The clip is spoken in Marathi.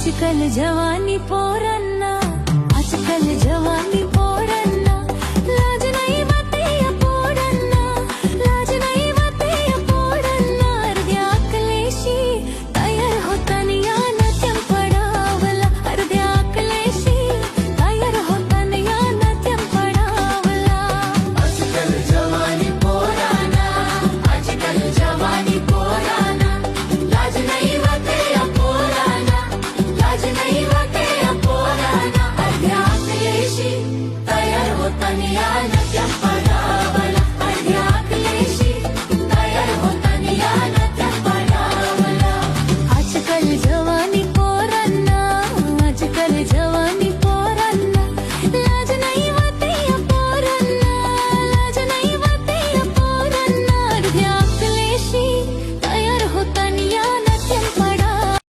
आजकाल जवानी पोरांना, आजकाल जवानी पोरांना लाज नाही वाटे या पोरांना, लाज नाही वाटे या पोरांना. अर्ध्या अकलेशी तयार होताना या नात्यात पडावला, अर्ध्या अकलेशी तयार होताना या नात्यात पडावला. आजकाल जवानी पोरांना, आजकाल जवानी पोरांना लाज नाही वाटे या पोरांना, लाज नाही वाटे या पोरांना. अर्ध्या अकलेशी तयार होताना या नात्यात पडावला, अर्ध्या अकलेशी तयार होताना या नात्यात पडावला. आजकाल